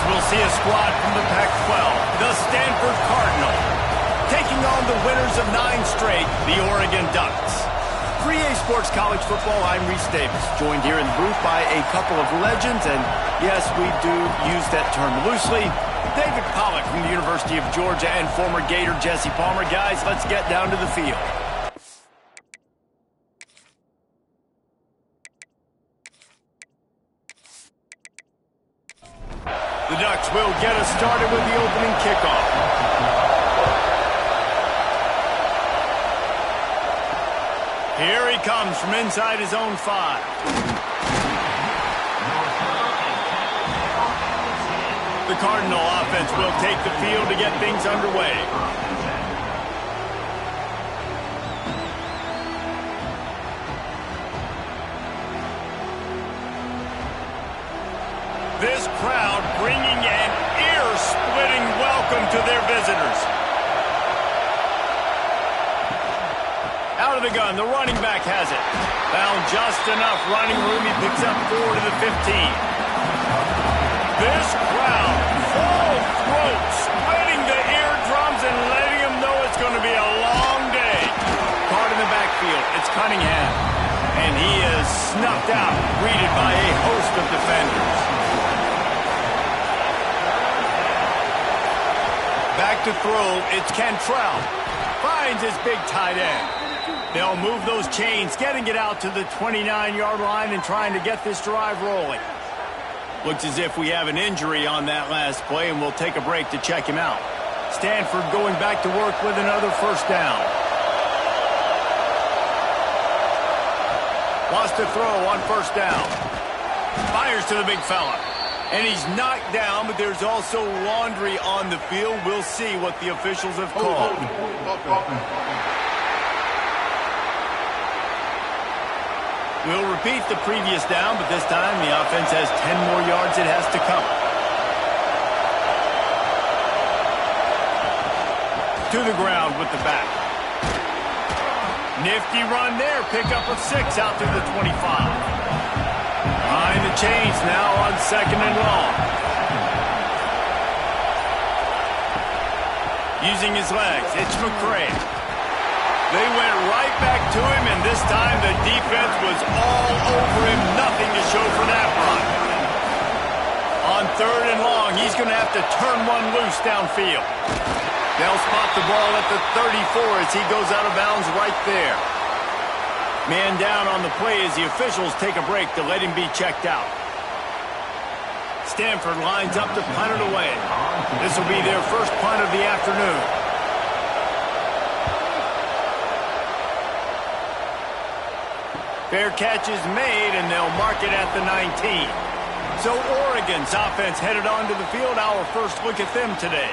we'll see a squad from the Pac-12, the Stanford Cardinals, taking on the winners of 9 straight, the Oregon Ducks. For EA Sports College Football, I'm Reese Davis, joined here in the booth by a couple of legends, and yes, we do use that term loosely. David Pollack from the University of Georgia and former Gator Jesse Palmer. Guys, let's get down to the field. The Ducks will get us started with the opening kickoff. Here he comes from inside his own 5. The Cardinal offense will take the field to get things underway. This crowd bringing an ear-splitting welcome to their visitors. Out of the gun, the running back has it. Found just enough running room. He picks up 4 to the 15. This crowd, full throat, splitting the eardrums and letting them know it's going to be a long day. Caught in the backfield, it's Cunningham. And he is snuffed out, greeted by a host of defenders. Back to throw, it's Cantrell. Finds his big tight end. They'll move those chains, getting it out to the 29-yard line and trying to get this drive rolling. Looks as if we have an injury on that last play, and we'll take a break to check him out. Stanford going back to work with another first down. Lost to throw on first down. Fires to the big fella. And he's knocked down, but there's also laundry on the field. We'll see what the officials have called. We'll repeat the previous down, but this time the offense has 10 more yards it has to cover. To the ground with the back. Nifty run there. Pickup of 6 out to the 25. Behind the chains now on 2nd and long. Using his legs, it's McCray. They went right back to him, and this time the defense was all over him. Nothing to show for that run. On 3rd and long, he's going to have to turn one loose downfield. They'll spot the ball at the 34 as he goes out of bounds right there. Man down on the play as the officials take a break to let him be checked out. Stanford lines up to punt it away. This will be their first punt of the afternoon. Fair catch is made, and they'll mark it at the 19. So Oregon's offense headed onto the field. Our first look at them today.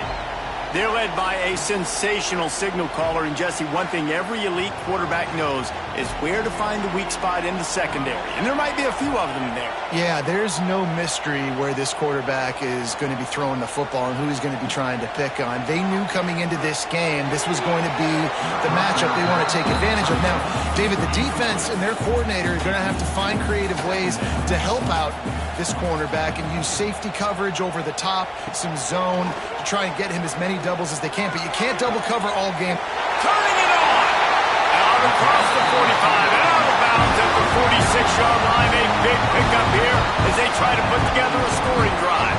They're led by a sensational signal caller, and Jesse, one thing every elite quarterback knows is where to find the weak spot in the secondary. And there might be a few of them there. Yeah, there's no mystery where this quarterback is going to be throwing the football and who he's going to be trying to pick on. They knew coming into this game this was going to be the matchup they want to take advantage of. Now, David, the defense and their coordinator are going to have to find creative ways to help out this cornerback and use safety coverage over the top, some zone, to try and get him as many doubles as they can. But you can't double cover all game. Turning it on! Out across the 45 and out of bounds at the 46-yard line. A big pickup here as they try to put together a scoring drive.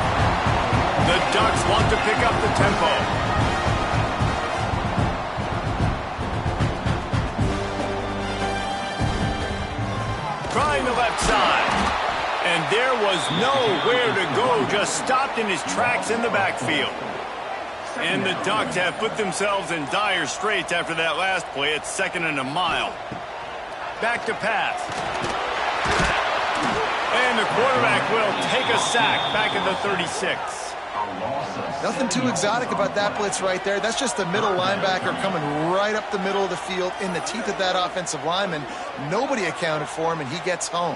The Ducks want to pick up the tempo. Trying the left side. And there was nowhere to go, just stopped in his tracks in the backfield. And the Ducks have put themselves in dire straits after that last play. It's 2nd and a mile. Back to pass. And the quarterback will take a sack back at the 36. Nothing too exotic about that blitz right there. That's just the middle linebacker coming right up the middle of the field in the teeth of that offensive lineman. Nobody accounted for him, and he gets home.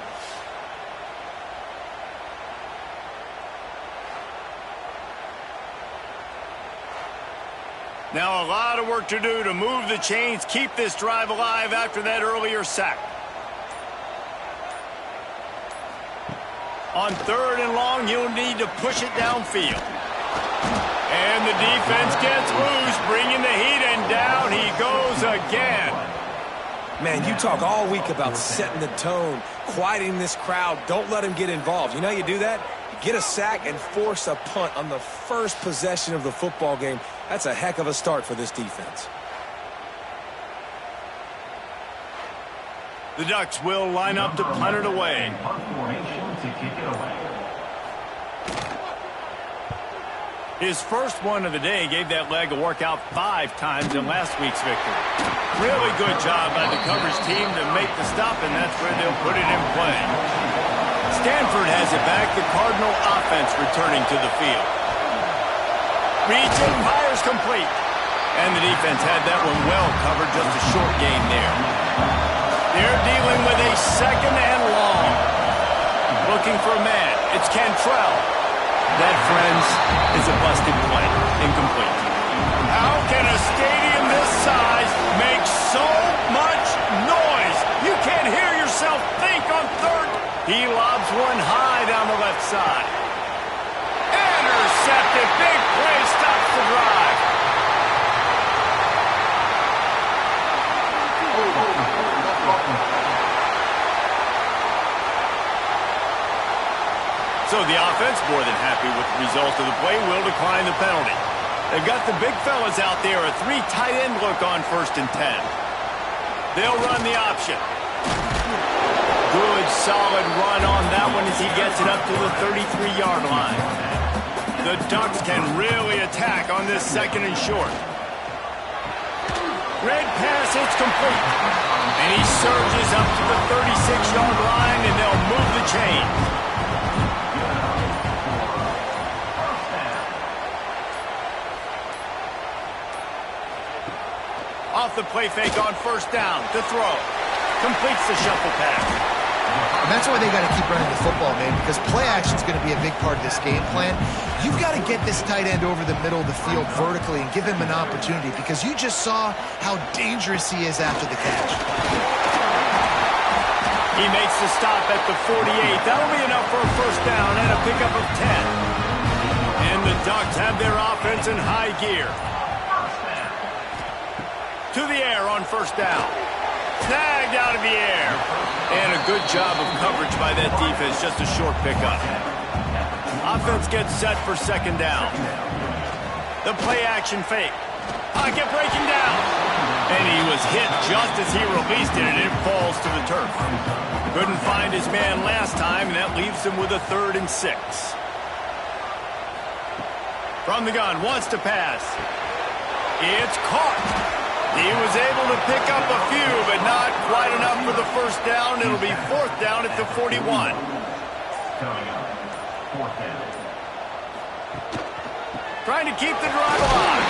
Now a lot of work to do to move the chains, keep this drive alive after that earlier sack. On 3rd and long, he'll need to push it downfield. And the defense gets loose, bringing the heat, and down he goes again. Man, you talk all week about setting the tone, quieting this crowd. Don't let him get involved. You know how you do that? You get a sack and force a punt on the first possession of the football game. That's a heck of a start for this defense. The Ducks will line up to punt it away. His first one of the day gave that leg a workout 5 times in last week's victory. Really good job by the coverage team to make the stop, and that's where they'll put it in play. Stanford has it back. The Cardinal offense returning to the field. Reaching, fires complete. And the defense had that one well covered, just a short gain there. They're dealing with a 2nd and long. Looking for a man. It's Cantrell. That, friends, is a busted play. Incomplete. How can a stadium this size make so much noise? You can't hear yourself think on 3rd. He lobs one high down the left side. Intercepted. Big play stops the drive. So the offense, more than happy with the result of the play, will decline the penalty. They've got the big fellas out there, a 3 tight end look on 1st and 10. They'll run the option. Good, solid run on that one as he gets it up to the 33-yard line. The Ducks can really attack on this 2nd and short. Red pass, it's complete. And he surges up to the 36-yard line, and they'll move the chain. Off the play fake on 1st down to throw. Completes the shuffle pass. And that's why they got to keep running the football, man, because play action is going to be a big part of this game plan. You've got to get this tight end over the middle of the field vertically and give him an opportunity, because you just saw how dangerous he is after the catch. He makes the stop at the 48. That'll be enough for a 1st down and a pickup of 10. And the Ducks have their offense in high gear. To the air on 1st down. Snagged out of the air. And a good job of coverage by that defense. Just a short pickup. Offense gets set for 2nd down. The play action fake. Pocket breaking down. And he was hit just as he released it, and it falls to the turf. Couldn't find his man last time, and that leaves him with a 3rd and 6. From the gun, wants to pass. It's caught. He was able to pick up a few, but not quite enough for the 1st down. It'll be 4th down at the 41. Trying to keep the drive alive.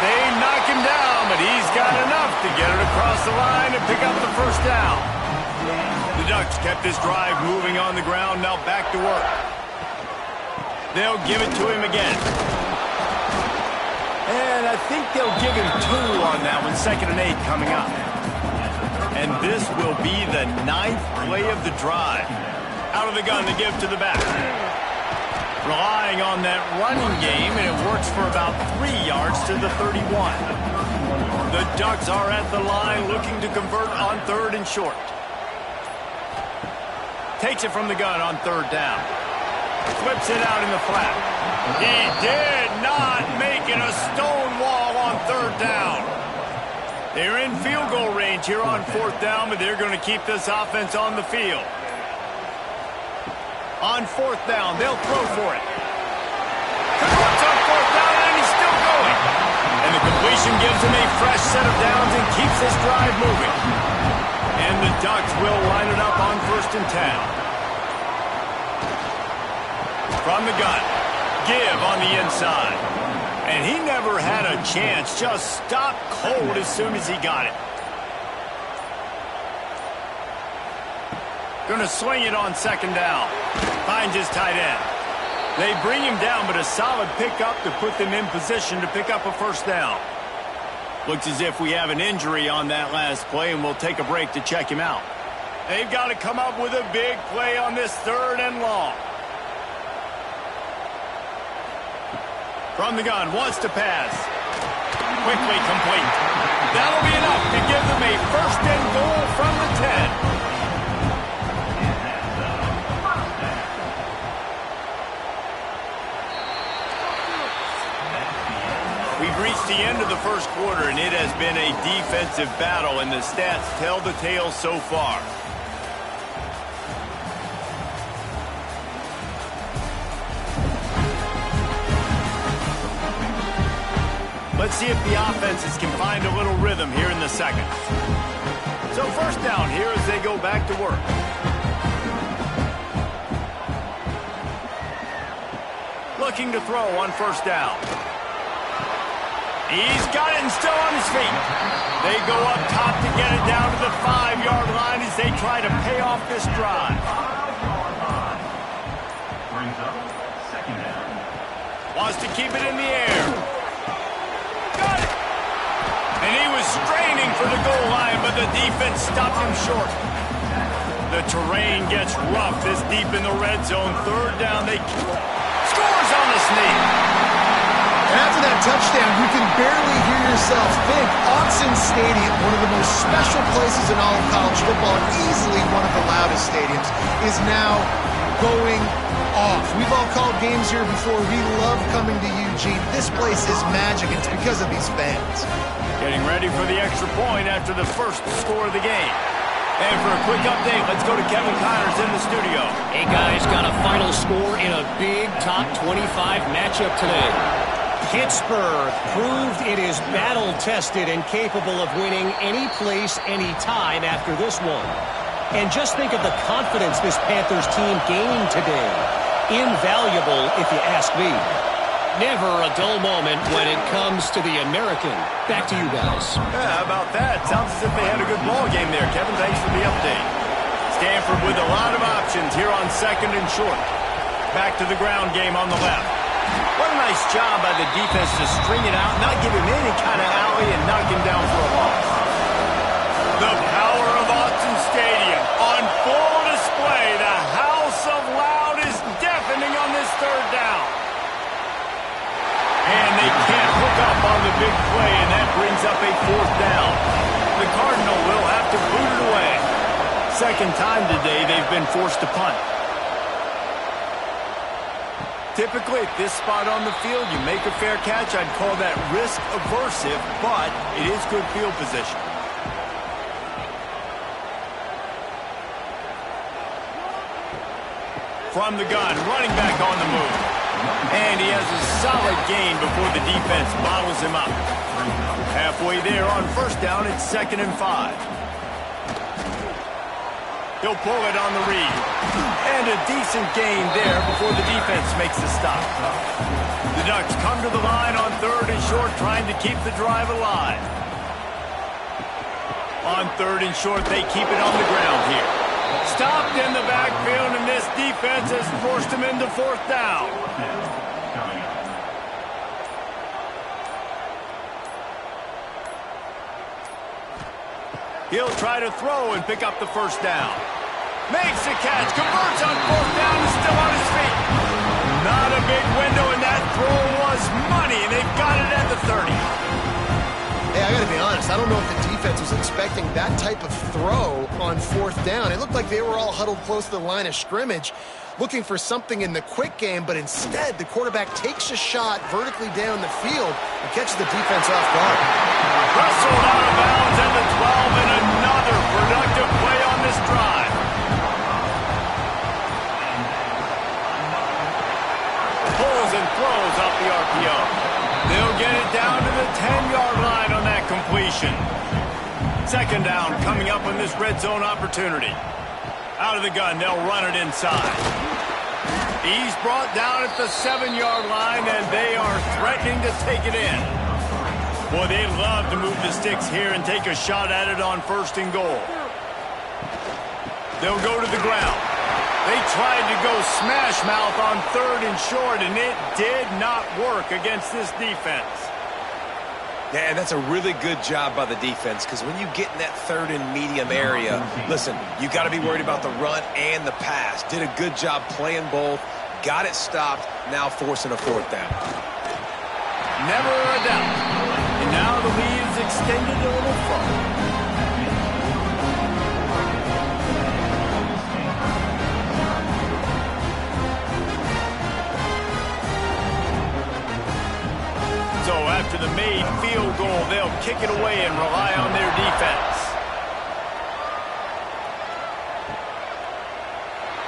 They knock him down, but he's got enough to get it across the line and pick up the 1st down. The Ducks kept this drive moving on the ground, now back to work. They'll give it to him again. And I think they'll give him 2 on that one, 2nd and 8 coming up. And this will be the 9th play of the drive. Out of the gun to give to the back. Relying on that running game, and it works for about 3 yards to the 31. The Ducks are at the line looking to convert on 3rd and short. Takes it from the gun on 3rd down. Flips it out in the flat. He did not make it a stone wall on 3rd down. They're in field goal range here on 4th down, but they're going to keep this offense on the field. On 4th down, they'll throw for it. Converts on 4th down, and he's still going. And the completion gives him a fresh set of downs and keeps this drive moving. And the Ducks will line it up on 1st and 10. From the gun, give on the inside. And he never had a chance, just stopped cold as soon as he got it. Going to swing it on 2nd down. Finds his tight end. They bring him down, but a solid pickup to put them in position to pick up a 1st down. Looks as if we have an injury on that last play, and we'll take a break to check him out. They've got to come up with a big play on this 3rd and long. From the gun, wants to pass. Quickly complete. That'll be enough to give them a 1st and goal from the 10. We've reached the end of the 1st quarter, and it has been a defensive battle, and the stats tell the tale so far. Let's see if the offenses can find a little rhythm here in the 2nd. So 1st down here as they go back to work. Looking to throw on 1st down. He's got it and still on his feet. They go up top to get it down to the 5-yard line as they try to pay off this drive. Brings up 2nd down. Wants to keep it in the air. Got it. And he was straining for the goal line, but the defense stopped him short. The terrain gets rough this deep in the red zone. 3rd down, they scores on the sneak. After that touchdown, you can barely hear yourself think. Autzen Stadium, one of the most special places in all of college football, easily one of the loudest stadiums, is now going off. We've all called games here before. We love coming to Eugene. This place is magic, and it's because of these fans. Getting ready for the extra point after the 1st score of the game. And for a quick update, let's go to Kevin Connors in the studio. Hey, guys, got a final score in a big top 25 matchup today. Pittsburgh proved it is battle-tested and capable of winning any place, any time after this one. And just think of the confidence this Panthers team gained today. Invaluable, if you ask me. Never a dull moment when it comes to the American. Back to you guys. Yeah, how about that? Sounds as if they had a good ball game there. Kevin, thanks for the update. Stanford with a lot of options here on 2nd and short. Back to the ground game on the left. What a nice job by the defense to string it out, not give him any kind of alley, and knock him down for a loss. The power of Autzen Stadium on full display. The house of loud is deafening on this 3rd down. And they can't hook up on the big play, and that brings up a 4th down. The Cardinal will have to boot it away. 2nd time today they've been forced to punt. Typically, at this spot on the field, you make a fair catch. I'd call that risk-aversive, but it is good field position. From the gun, running back on the move. And he has a solid gain before the defense bottles him up. Halfway there on 1st down, it's 2nd and 5. He'll pull it on the read. And a decent gain there before the defense makes the stop. The Ducks come to the line on 3rd and short, trying to keep the drive alive. On 3rd and short, they keep it on the ground here. Stopped in the backfield, and this defense has forced him into 4th down. He'll try to throw and pick up the 1st down. Makes the catch, converts on 4th down, and still on his feet. Not a big window, and that throw was money, and they got it at the 30. Hey, I got to be honest. I don't know if the defense was expecting that type of throw on 4th down. It looked like they were all huddled close to the line of scrimmage, looking for something in the quick game, but instead the quarterback takes a shot vertically down the field and catches the defense off guard. Wrestled out of bounds at the 12, and another productive play on this drive. Pulls and throws off the RPO. They'll get it down to the 10-yard line on that completion. 2nd down coming up on this red zone opportunity. Out of the gun, they'll run it inside. He's brought down at the 7-yard line, and they are threatening to take it in. Boy, they love to move the sticks here and take a shot at it on 1st and goal. They'll go to the ground. They tried to go smash mouth on 3rd and short, and it did not work against this defense. Yeah, and that's a really good job by the defense, because when you get in that third and medium area, listen, you got to be worried about the run and the pass. Did a good job playing both, got it stopped, now forcing a fourth down. Never a doubt. And now the lead is extended a little further. So after the made field goal, they'll kick it away and rely on their defense.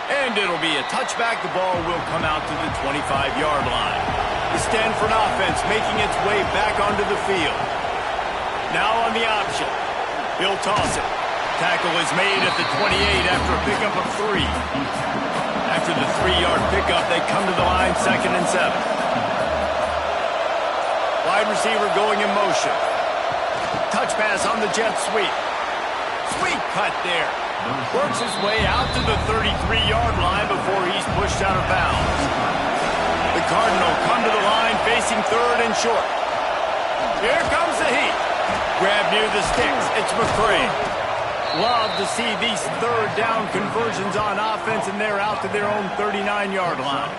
And it'll be a touchback. The ball will come out to the 25-yard line. The Stanford offense making its way back onto the field. Now on the option. He'll toss it. Tackle is made at the 28 after a pickup of 3. After the 3-yard pickup, they come to the line, 2nd and 7. Wide receiver going in motion. Touch pass on the jet sweep. Sweep cut there. Works his way out to the 33-yard line before he's pushed out of bounds. The Cardinal come to the line facing 3rd and short. Here comes the heat. Grab near the sticks. It's McCray. Love to see these 3rd down conversions on offense, and they're out to their own 39-yard line.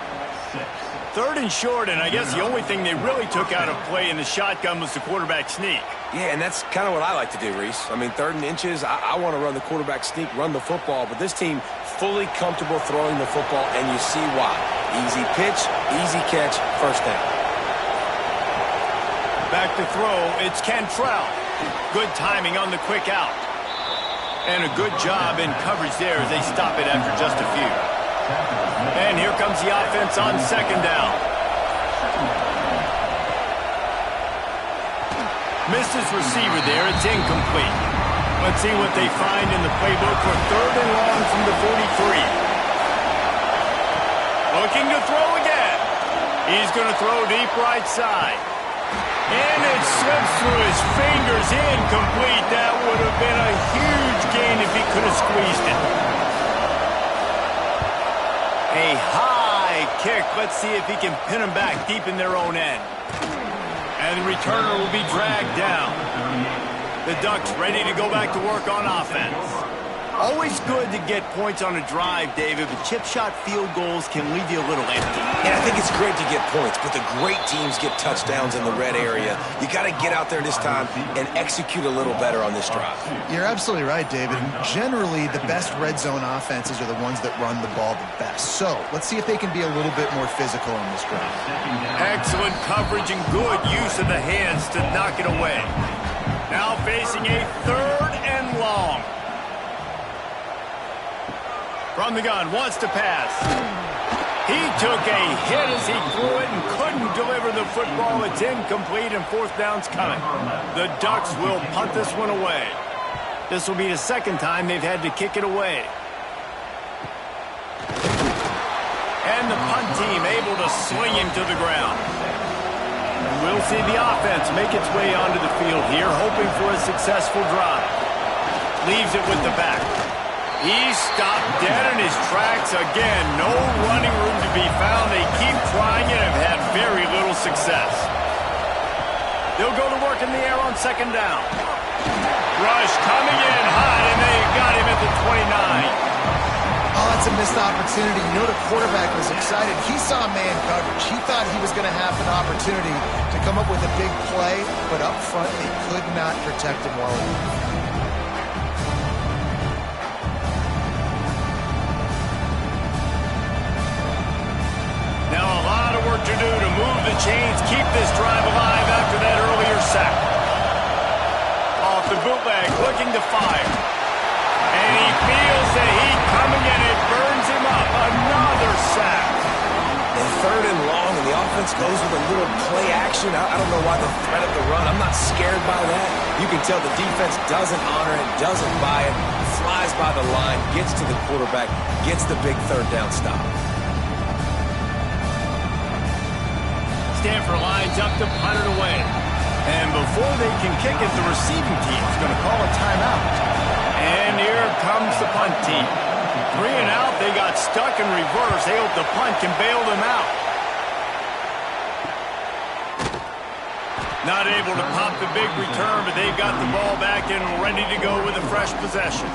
3rd and short, and I guess the only thing they really took out of play in the shotgun was the quarterback sneak. Yeah, and that's kind of what I like to do, Reese. I mean, 3rd and inches, I want to run the quarterback sneak, run the football, but this team fully comfortable throwing the football, and you see why. Easy pitch, easy catch, 1st down. Back to throw, it's Cantrell. Good timing on the quick out. And a good job in coverage there as they stop it after just a few. And here comes the offense on 2nd down. Misses receiver there. It's incomplete. Let's see what they find in the playbook for 3rd and long from the 43. Looking to throw again. He's going to throw deep right side. And it slips through his fingers. Incomplete. That would have been a huge gain if he could have squeezed it. A high kick. Let's see if he can pin them back deep in their own end. And the returner will be dragged down. The Ducks ready to go back to work on offense. Always good to get points on a drive, David, but chip shot field goals can leave you a little empty. And I think it's great to get points, but the great teams get touchdowns in the red area. You got to get out there this time and execute a little better on this drive. You're absolutely right, David. Generally, the best red zone offenses are the ones that run the ball the best. So let's see if they can be a little bit more physical in this drive. Excellent coverage and good use of the hands to knock it away. Now facing a 3rd and long. From the gun, wants to pass. He took a hit as he threw it and couldn't deliver the football. It's incomplete and 4th down's coming. The Ducks will punt this one away. This will be the 2nd time they've had to kick it away. And the punt team able to sling him to the ground. We'll see the offense make its way onto the field here, hoping for a successful drive. Leaves it with the back. He's stopped dead in his tracks again. No running room to be found. They keep trying it and have had very little success. They'll go to work in the air on 2nd down. Rush coming in hot, and they got him at the 29. Oh, that's a missed opportunity. You know the quarterback was excited. He saw man coverage. He thought he was going to have an opportunity to come up with a big play, but up front they could not protect him well enough. Now a lot of work to do to move the chains, keep this drive alive after that earlier sack. Off the bootleg, looking to fire. And he feels the heat coming and it burns him up. Another sack. And 3rd and long, and the offense goes with a little play action. I don't know why the threat of the run. I'm not scared by that. You can tell the defense doesn't honor it, doesn't buy it, flies by the line, gets to the quarterback, gets the big 3rd down stop. Stanford lines up to punt it away. And before they can kick it, the receiving team is going to call a timeout. And here comes the punt team. 3 and out, they got stuck in reverse. They hope the punt can bail them out. Not able to pop the big return, but they've got the ball back and ready to go with a fresh possession.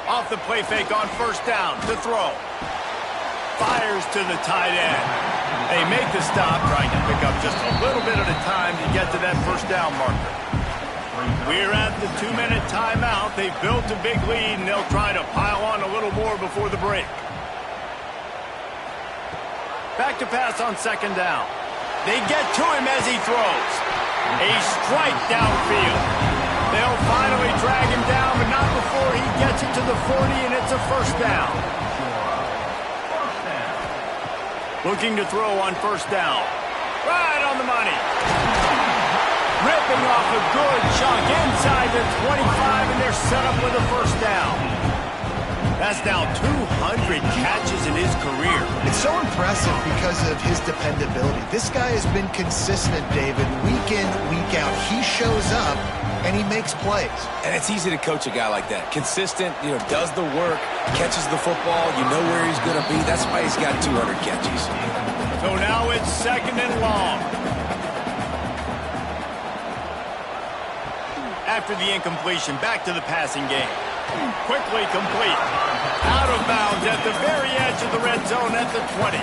Off the play fake on first down to throw. Fires to the tight end. They make the stop, trying to pick up just a little bit at a time to get to that first down marker. We're at the 2-minute timeout. They've built a big lead, and they'll try to pile on a little more before the break. Back to pass on second down. They get to him as he throws. A strike downfield. They'll finally drag him down, but not before he gets it to the 40, and it's a first down. Looking to throw on first down. Right on the money. Ripping off a good chunk inside the 25, and they're set up with a first down. That's now 200 catches in his career. It's so impressive because of his dependability. This guy has been consistent, David, week in, week out. He shows up, and he makes plays. And it's easy to coach a guy like that. Consistent, does the work, catches the football, you know where he's going to be. That's why he's got 200 catches. So now it's second and long. After the incompletion, back to the passing game. Quickly complete. Out of bounds at the very edge of the red zone at the 20.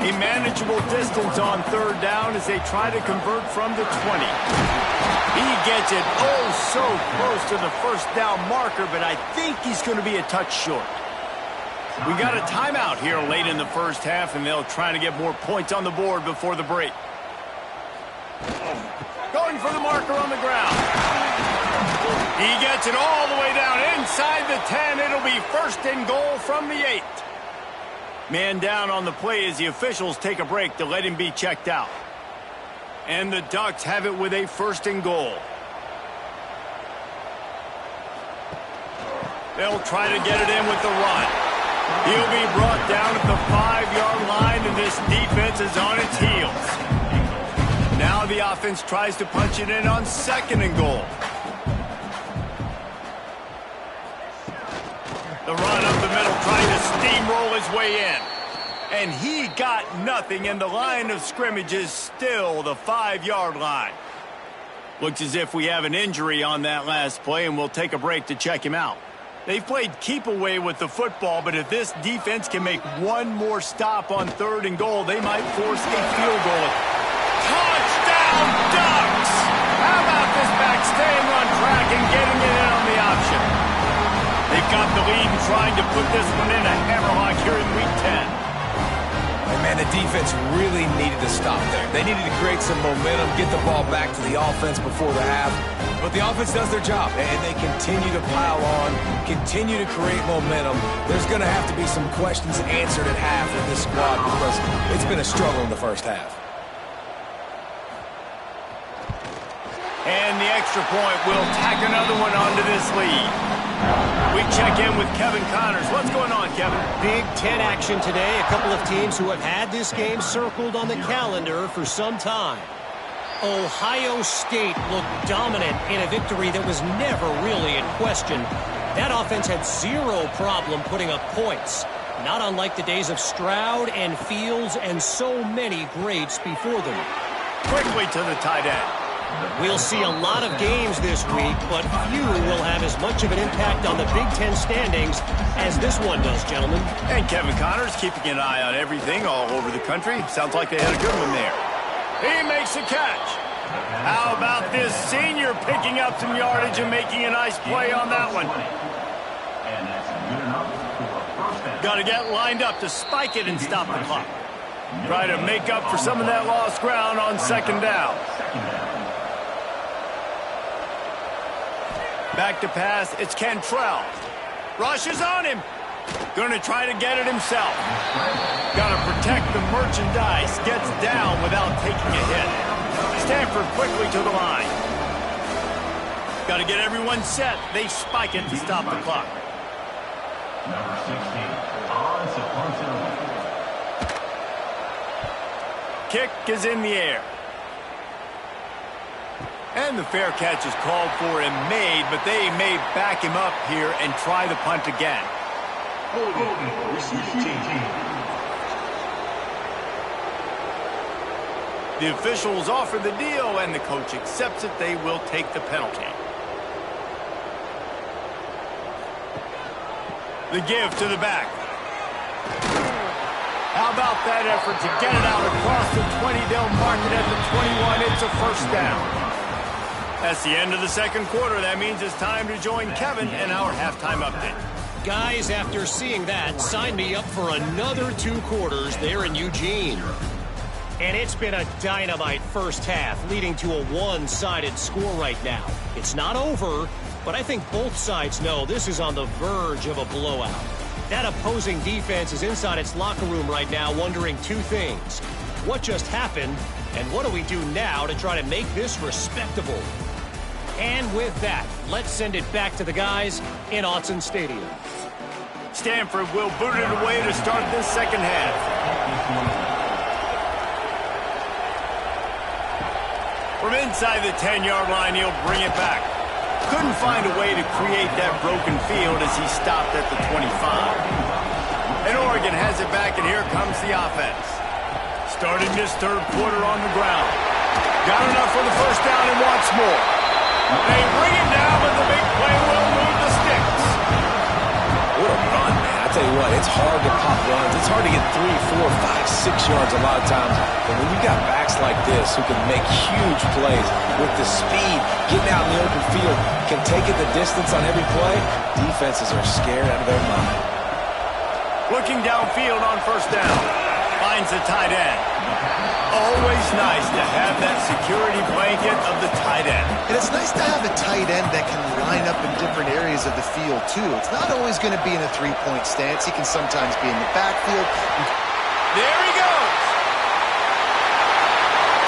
A manageable distance on third down as they try to convert from the 20. He gets it so close to the first down marker, but I think he's going to be a touch short. We got a timeout here late in the first half, and they'll try to get more points on the board before the break. Going for the marker on the ground. He gets it all the way down inside the 10. It'll be first and goal from the 8. Man down on the play as the officials take a break to let him be checked out. And the Ducks have it with a first and goal. They'll try to get it in with the run. He'll be brought down at the 5-yard line, and this defense is on its heels. Now the offense tries to punch it in on second and goal. The run up the middle, trying to steamroll his way in. And he got nothing, and the line of scrimmage is still the 5-yard line. Looks as if we have an injury on that last play, and we'll take a break to check him out. They've played keep away with the football, but if this defense can make one more stop on third and goal, they might force a field goal. Touchdown, Ducks! How about this back staying on track and getting it in on the option? They've got the lead and trying to put this one in a hammerlock here in Week 10. And man, the defense really needed to stop there. They needed to create some momentum, get the ball back to the offense before the half. But the offense does their job, and they continue to pile on, continue to create momentum. There's going to have to be some questions answered at half with this squad because it's been a struggle in the first half. And the extra point will tack another one onto this lead. We check in with Kevin Connors. What's going on, Kevin? Big 10 action today. A couple of teams who have had this game circled on the calendar for some time. Ohio State looked dominant in a victory that was never really in question. That offense had zero problem putting up points. Not unlike the days of Stroud and Fields and so many greats before them. Quickly to the tight end. We'll see a lot of games this week, but few will have as much of an impact on the Big Ten standings as this one does, gentlemen. And Kevin Connors keeping an eye on everything all over the country. Sounds like they had a good one there. He makes a catch. How about this senior picking up some yardage and making a nice play on that one? Got to get lined up to spike it and stop the clock. Try to make up for some of that lost ground on second down. Back to pass, it's Cantrell. Rushes on him. Going to try to get it himself. Got to protect the merchandise. Gets down without taking a hit. Stanford quickly to the line. Got to get everyone set. They spike it to stop the clock. Number 16, on Stewartverse. Kick is in the air. And the fair catch is called for and made, but they may back him up here and try the punt again. The officials offer the deal, and the coach accepts it. They will take the penalty. The give to the back. How about that effort to get it out across the 20? They'll mark it at the 21. It's a first down. That's the end of the second quarter. That means it's time to join Kevin in our halftime update. Guys, after seeing that, sign me up for another 2 quarters there in Eugene. And it's been a dynamite first half, leading to a one-sided score right now. It's not over, but I think both sides know this is on the verge of a blowout. That opposing defense is inside its locker room right now wondering 2 things. What just happened, and what do we do now to try to make this respectable? And with that, let's send it back to the guys in Autzen Stadium. Stanford will boot it away to start this second half. From inside the 10-yard line, he'll bring it back. Couldn't find a way to create that broken field as he stopped at the 25. And Oregon has it back, and here comes the offense. Starting this third quarter on the ground. Got enough for the first down and wants more. They bring it down, but the big play will move the sticks. What a run, man. I tell you what, it's hard to pop runs. It's hard to get 3, 4, 5, 6 yards a lot of times. But when you got backs like this who can make huge plays with the speed, getting out in the open field, can take it the distance on every play, defenses are scared out of their mind. Looking downfield on first down. Finds the tight end. Always nice to have that security blanket of the tight end. And it's nice to have a tight end that can line up in different areas of the field, too. It's not always going to be in a 3-point stance. He can sometimes be in the backfield. There he goes.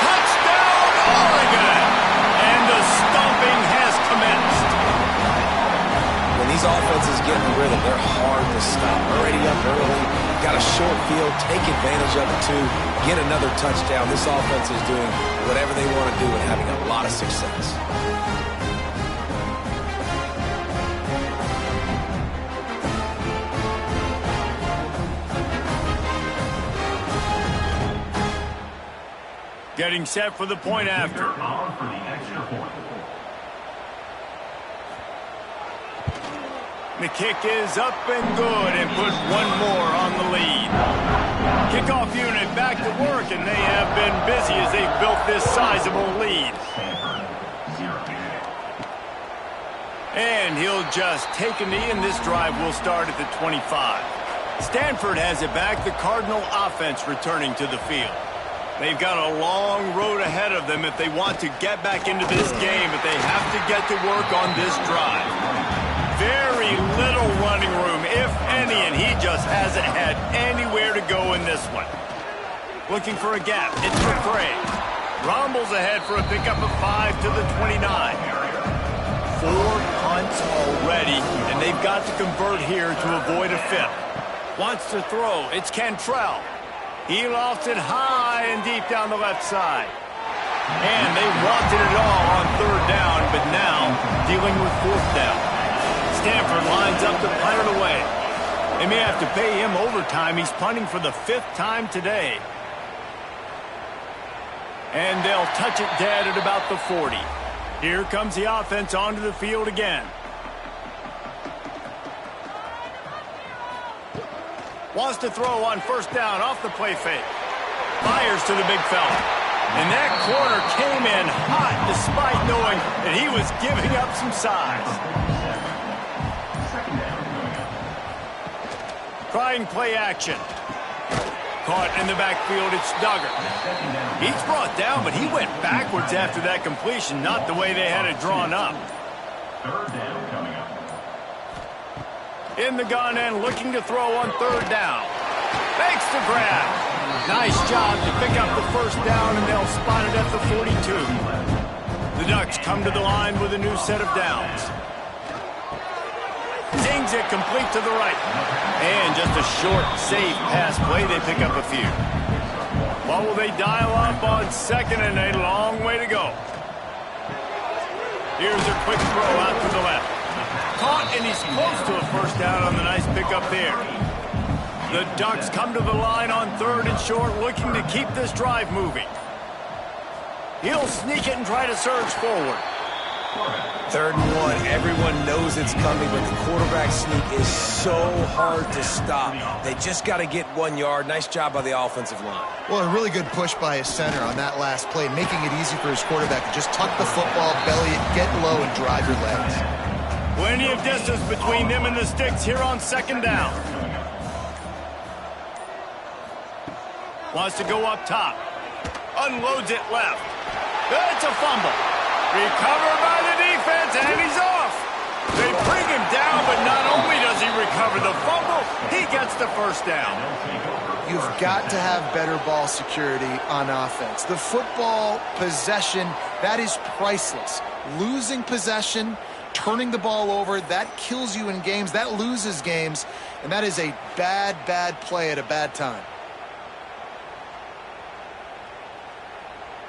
Touchdown, Oregon. And the stomping has commenced. When these offenses get in the rhythm, they're hard to stop. Already up early, got a short field, take advantage of it too, get another touchdown. This offense is doing whatever they want to do and having a lot of success. Getting set for the point after. On for the extra point. The kick is up and good and put one more on the lead. Kickoff unit back to work, and they have been busy as they've built this sizable lead. And he'll just take a knee, and this drive will start at the 25. Stanford has it back. The Cardinal offense returning to the field. They've got a long road ahead of them if they want to get back into this game, but they have to get to work on this drive. Very little running room, if any, and he just hasn't had anywhere to go in this one. Looking for a gap. It's McCray. Rumbles ahead for a pickup of 5 to the 29. 4 punts already, and they've got to convert here to avoid a 5th. Wants to throw. It's Cantrell. He lofts it high and deep down the left side. And they wanted it all on third down, but now dealing with fourth down. Stanford lines up to punt it away. They may have to pay him overtime. He's punting for the 5th time today. And they'll touch it dead at about the 40. Here comes the offense onto the field again. Wants to throw on first down off the play fake. Fires to the big fella. And that corner came in hot despite knowing that he was giving up some size. Trying play action. Caught in the backfield, it's Duggar. He's brought down, but he went backwards after that completion, not the way they had it drawn up. Third down coming up. In the gun and looking to throw on third down. Makes the grab. Nice job to pick up the first down, and they'll spot it at the 42. The Ducks come to the line with a new set of downs. Zings it complete to the right. And just a short, safe pass play. They pick up a few. What will they dial up on second and a long way to go? Here's a quick throw out to the left. Caught, and he's close to a first down on the nice pickup there. The Ducks come to the line on third and short, looking to keep this drive moving. He'll sneak it and try to surge forward. 3rd and 1. Everyone knows it's coming, but the quarterback sneak is so hard to stop. They just got to get 1 yard. Nice job by the offensive line. Well, a really good push by his center on that last play, making it easy for his quarterback to just tuck the football, belly it, get low, and drive your legs. Plenty of distance between them and the sticks here on 2nd down. Wants to go up top. Unloads it left. It's a fumble. Recovered by the defense, and he's off. They bring him down, but not only does he recover the fumble, he gets the 1st down. You've got to have better ball security on offense. The football possession, that is priceless. Losing possession, turning the ball over, that kills you in games, that loses games, and that is a bad, bad play at a bad time.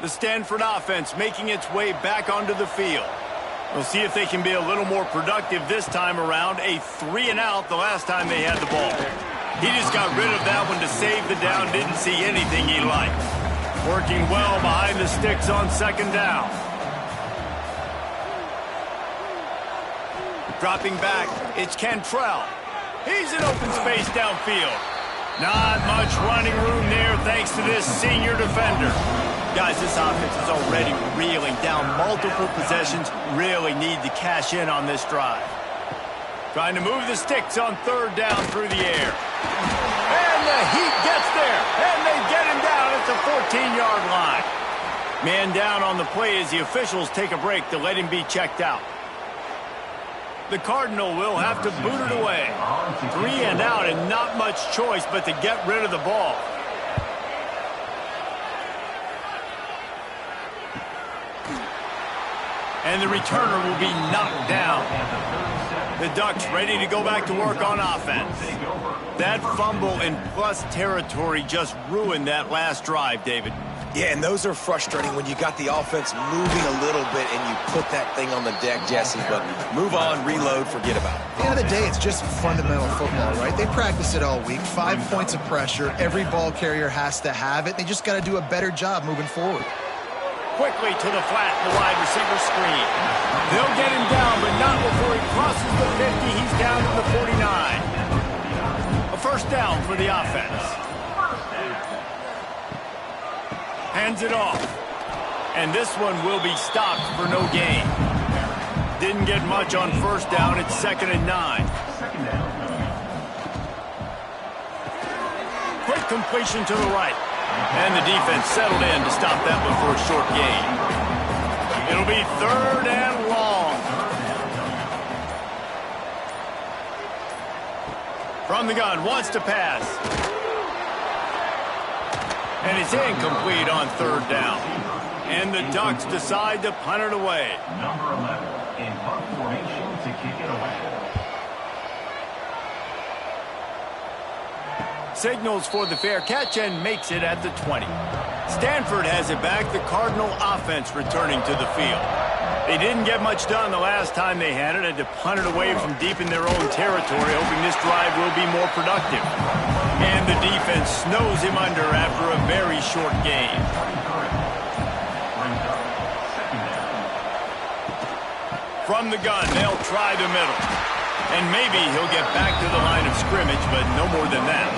The Stanford offense making its way back onto the field. We'll see if they can be a little more productive this time around. A 3-and-out the last time they had the ball. He just got rid of that one to save the down. Didn't see anything he liked. Working well behind the sticks on 2nd down. Dropping back, it's Cantrell. He's in open space downfield. Not much running room there thanks to this senior defender. Guys, this offense is already reeling down multiple possessions. Really need to cash in on this drive. Trying to move the sticks on 3rd down through the air. And the heat gets there. And they get him down at the 14-yard line. Man down on the play as the officials take a break to let him be checked out. The Cardinal will have to boot it away. 3-and-out and not much choice but to get rid of the ball. And the returner will be knocked down. The Ducks ready to go back to work on offense. That fumble in plus territory just ruined that last drive, David. Yeah, and those are frustrating when you got the offense moving a little bit and you put that thing on the deck, Jesse. But move on, reload, forget about it. At the end of the day, it's just fundamental football, right? They practice it all week. 5 points of pressure. Every ball carrier has to have it. They just got to do a better job moving forward. Quickly to the flat, the wide receiver screen. They'll get him down, but not before he crosses the 50. He's down to the 49. A 1st down for the offense. Hands it off. And this one will be stopped for no gain. Didn't get much on 1st down. It's 2nd and 9. Quick completion to the right. And the defense settled in to stop that one for a short gain. It'll be 3rd and long. From the gun, wants to pass. And it's incomplete on 3rd down. And the Ducks decide to punt it away. Number 11 in punt formation to kick it away. Signals for the fair catch and makes it at the 20. Stanford has it back. The Cardinal offense returning to the field. They didn't get much done the last time they had it. Had to punt it away from deep in their own territory, hoping this drive will be more productive. And the defense snows him under after a very short game. From the gun, they'll try the middle. And maybe he'll get back to the line of scrimmage, but no more than that.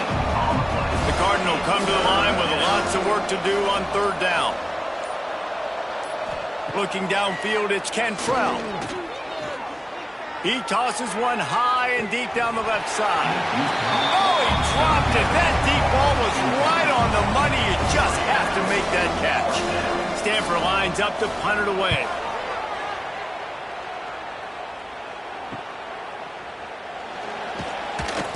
The Cardinal come to the line with lots of work to do on 3rd down. Looking downfield, it's Cantrell. He tosses one high and deep down the left side. Oh, he dropped it. That deep ball was right on the money. You just have to make that catch. Stanford lines up to punt it away.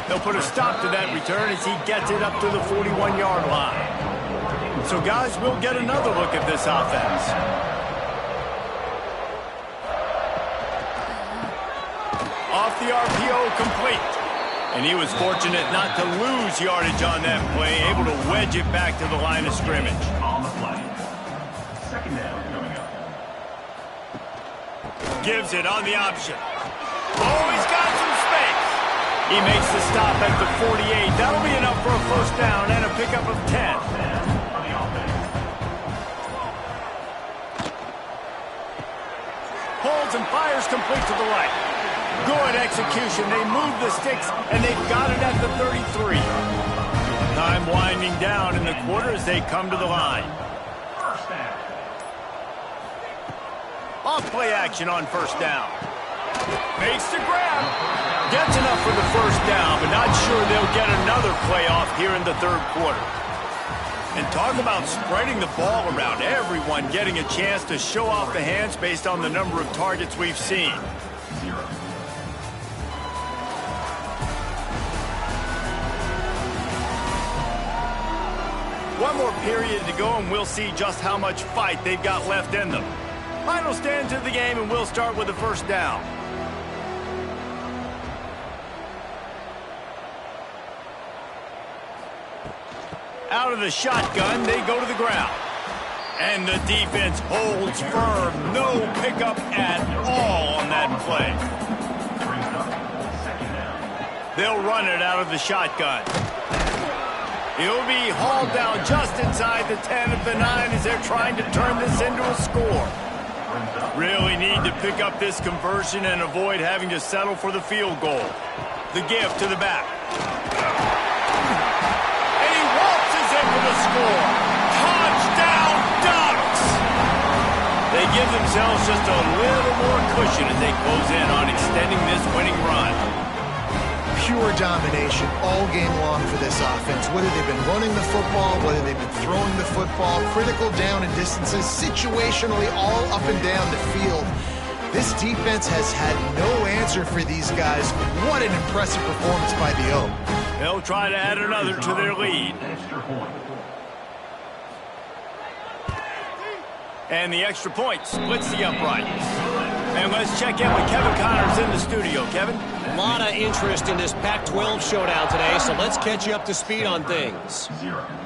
They'll put a stop to that return as he gets it up to the 41-yard line. So, guys, we'll get another look at this offense. Off the RPO, complete. And he was fortunate not to lose yardage on that play, able to wedge it back to the line of scrimmage. On the play. 2nd down coming up. Gives it on the option. Oh, he's got some space. He makes the stop at the 48. That'll be enough for a 1st down and a pickup of 10. throws and fires complete to the right. Good execution. They move the sticks, and they've got it at the 33. Time winding down in the quarter as they come to the line. Off play action on first down. Makes the grab. Gets enough for the first down, but not sure they'll get another play off here in the third quarter. And talk about spreading the ball around. Everyone getting a chance to show off the hands based on the number of targets we've seen. One more period to go, and we'll see just how much fight they've got left in them. Final stand of the game, and we'll start with the first down. Out of the shotgun, they go to the ground. And the defense holds firm. No pickup at all on that play. They'll run it out of the shotgun. He'll be hauled down just inside the 10 of the 9 as they're trying to turn this into a score. Really need to pick up this conversion and avoid having to settle for the field goal. The give to the back. And he waltzes in for the score. Touchdown Ducks! They give themselves just a little more cushion as they close in on extending this winning run. Pure domination all game long for this offense. Whether they've been running the football, whether they've been throwing the football, critical down and distances, situationally all up and down the field. This defense has had no answer for these guys. What an impressive performance by the O. They'll try to add another to their lead. And the extra point splits the uprights. And let's check in with Kevin Connors in the studio. Kevin? A lot of interest in this Pac-12 showdown today, so let's catch you up to speed on things.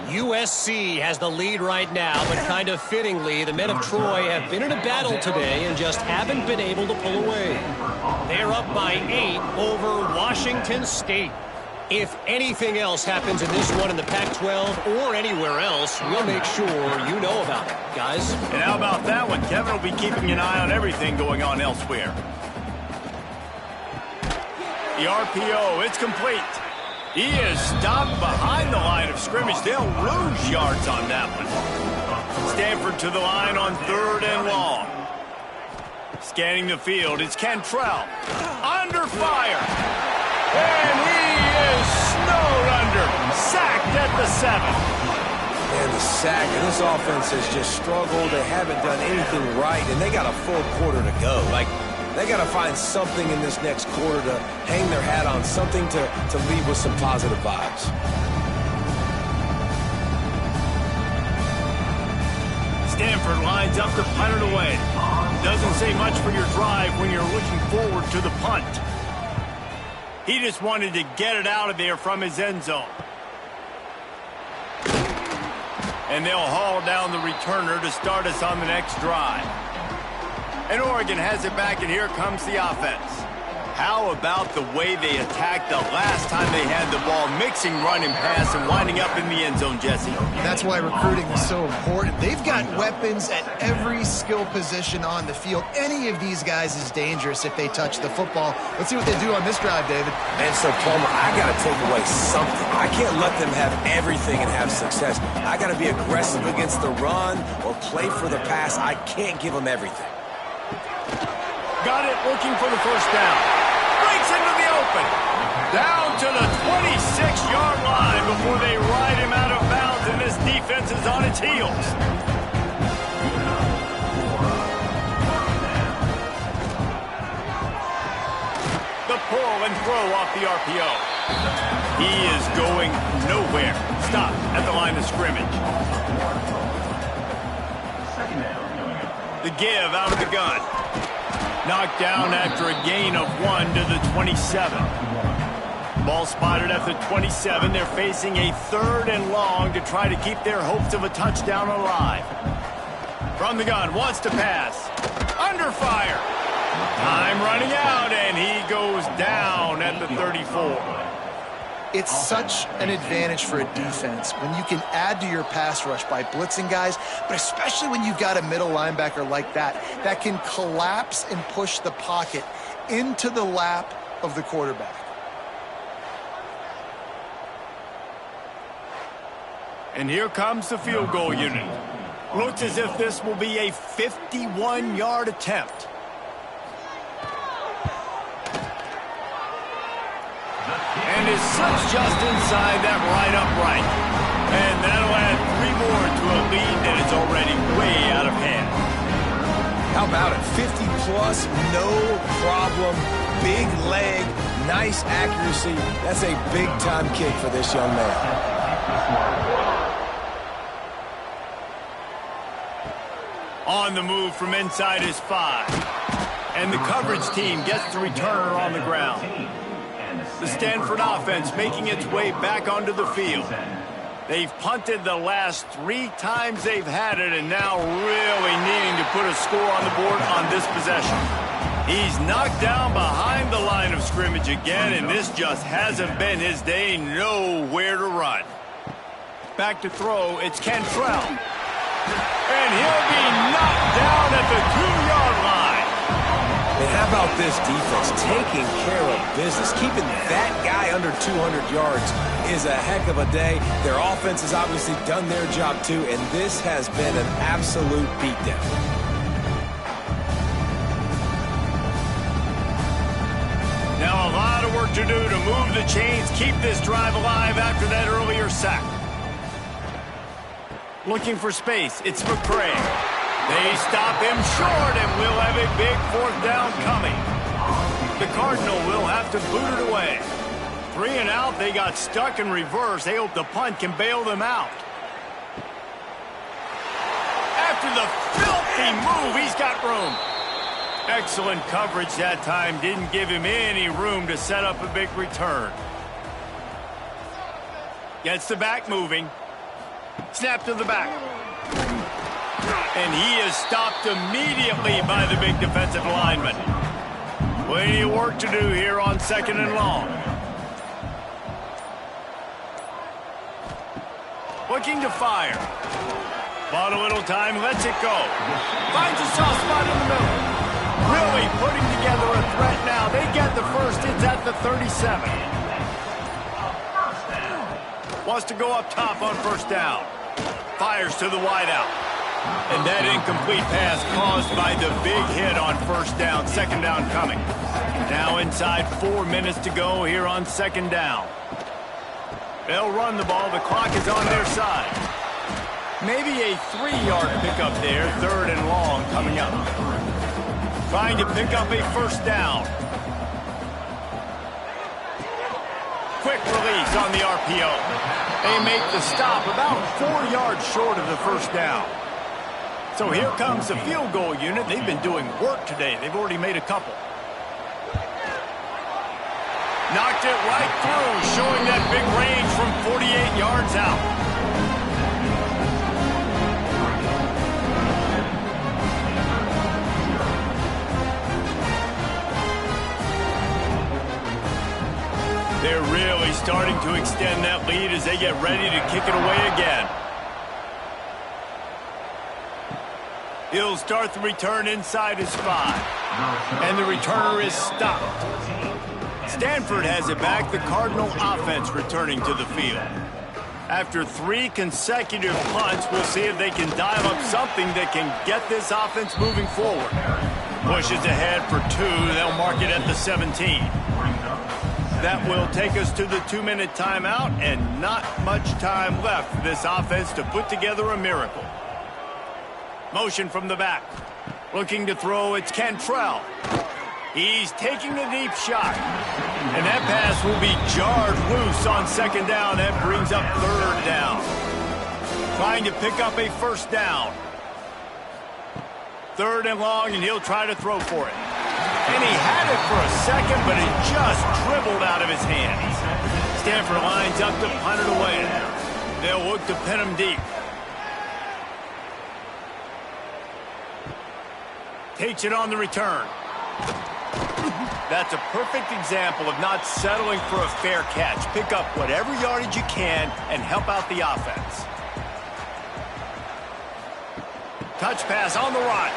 USC has the lead right now, but kind of fittingly, the men of Troy have been in a battle today and just haven't been able to pull away. They're up by 8 over Washington State. If anything else happens in this one in the Pac-12 or anywhere else, we'll make sure you know about it, guys. And how about that one? Kevin will be keeping an eye on everything going on elsewhere. The RPO, it's complete. He is stopped behind the line of scrimmage. They'll lose yards on that one. Stanford to the line on 3rd and long. Scanning the field, it's Cantrell. Under fire. And he is snowed under. Sacked at the 7. And the sack, and this offense has just struggled. They haven't done anything right, and they got a full quarter to go. They got to find something in this next quarter to hang their hat on, something to leave with some positive vibes. Stanford lines up to punt it away. Doesn't say much for your drive when you're looking forward to the punt. He just wanted to get it out of there from his end zone. And they'll haul down the returner to start us on the next drive. And Oregon has it back, and here comes the offense. How about the way they attacked the last time they had the ball, mixing run and pass and winding up in the end zone, Jesse? That's why recruiting is so important. They've got weapons at every skill position on the field. Any of these guys is dangerous if they touch the football. Let's see what they do on this drive, David. And so, Palmer, I got to take away something. I can't let them have everything and have success. I got to be aggressive against the run or play for the pass. I can't give them everything. Got it, looking for the first down. Breaks into the open. Down to the 26-yard line before they ride him out of bounds, and this defense is on its heels. The pull and throw off the RPO. He is going nowhere. Stop at the line of scrimmage. The give out of the gun. Knocked down after a gain of 1 to the 27. Ball spotted at the 27. They're facing a 3rd and long to try to keep their hopes of a touchdown alive. From the gun, wants to pass. Under fire. Time running out, and he goes down at the 34. It's such an advantage for a defense when you can add to your pass rush by blitzing guys, but especially when you've got a middle linebacker like that can collapse and push the pocket into the lap of the quarterback. And here comes the field goal unit. Looks as if this will be a 51-yard attempt. And it slips just inside that right upright. And that'll add 3 more to a lead that is already way out of hand. How about it? 50-plus, no problem. Big leg, nice accuracy. That's a big-time kick for this young man. On the move from inside his 5. And the coverage team gets the returner on the ground. The Stanford offense making its way back onto the field. They've punted the last 3 times they've had it, and now really needing to put a score on the board on this possession. He's knocked down behind the line of scrimmage again, and this just hasn't been his day. Nowhere to run. Back to throw, it's Cantrell. And he'll be knocked down at the 2-yard line. And how about this defense taking care of business? Keeping that guy under 200 yards is a heck of a day. Their offense has obviously done their job too, and this has been an absolute beatdown. Now a lot of work to do to move the chains, keep this drive alive after that earlier sack. Looking for space, it's McCray. They stop him short, and we'll have a big 4th down coming. The Cardinal will have to boot it away. 3 and out, they got stuck in reverse. They hope the punt can bail them out. After the filthy move, he's got room. Excellent coverage that time. Didn't give him any room to set up a big return. Gets the back moving. Snap to the back. And he is stopped immediately by the big defensive lineman. Plenty of work to do here on 2nd and long. Looking to fire. Bought a little time, lets it go. Finds a soft spot in the middle. Really putting together a threat now. They get the first. It's at the 37. Wants to go up top on 1st down. Fires to the wideout. And that incomplete pass caused by the big hit on 1st down. 2nd down coming. Now inside 4 minutes to go here on 2nd down. They'll run the ball. The clock is on their side. Maybe a 3-yard pickup there. 3rd and long coming up. Trying to pick up a 1st down. Quick release on the RPO. They make the stop about 4 yards short of the 1st down. So here comes the field goal unit. They've been doing work today. They've already made a couple. Knocked it right through, showing that big range from 48 yards out. They're really starting to extend that lead as they get ready to kick it away again. He'll start the return inside his 5. And the returner is stopped. Stanford has it back. The Cardinal offense returning to the field. After 3 consecutive punts, we'll see if they can dial up something that can get this offense moving forward. Pushes ahead for 2. They'll mark it at the 17. That will take us to the 2-minute timeout, and not much time left for this offense to put together a miracle. Motion from the back. Looking to throw, it's Cantrell. He's taking a deep shot. And that pass will be jarred loose on 2nd down. That brings up 3rd down. Trying to pick up a 1st down. 3rd and long, and he'll try to throw for it. And he had it for a second, but it just dribbled out of his hands. Stanford lines up to punt it away. They'll look to pin him deep. Takes it on the return. That's a perfect example of not settling for a fair catch. Pick up whatever yardage you can and help out the offense. Touch pass on the run.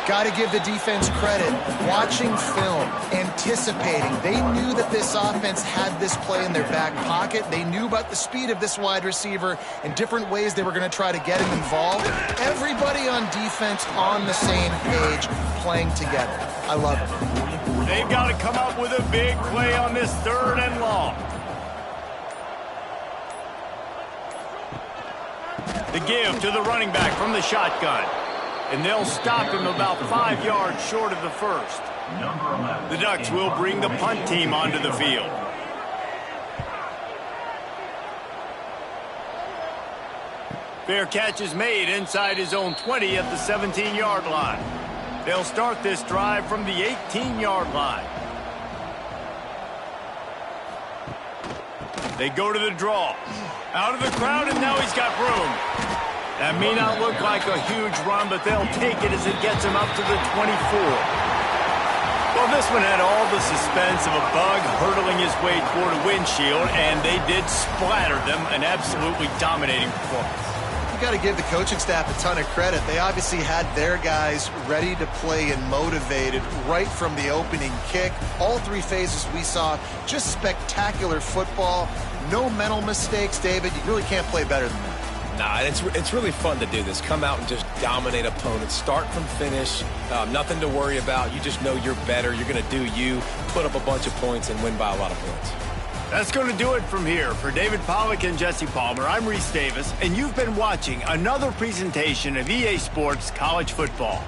Got to give the defense credit. Watching film, anticipating. They knew that this offense had this play in their back pocket. They knew about the speed of this wide receiver and different ways they were going to try to get him involved. Everybody on defense on the same page, playing together. I love it. They've got to come up with a big play on this 3rd and long. The give to the running back from the shotgun. And they'll stop him about 5 yards short of the first. The Ducks will bring the punt team onto the field. Fair catch is made inside his own 20 at the 17-yard line. They'll start this drive from the 18-yard line. They go to the draw. Out of the crowd, and now he's got room. That may not look like a huge run, but they'll take it as it gets him up to the 24. Well, this one had all the suspense of a bug hurtling his way toward a windshield, and they did splatter them. An absolutely dominating performance. You got to give the coaching staff a ton of credit. They obviously had their guys ready to play and motivated right from the opening kick. All 3 phases we saw, just spectacular football. No mental mistakes, David. You really can't play better than that. Nah, it's really fun to do this. Come out and just dominate opponents. Start from finish. Nothing to worry about. You just know you're better. You're going to do you, put up a bunch of points, and win by a lot of points. That's going to do it from here. For David Pollack and Jesse Palmer, I'm Reese Davis, and you've been watching another presentation of EA Sports College Football.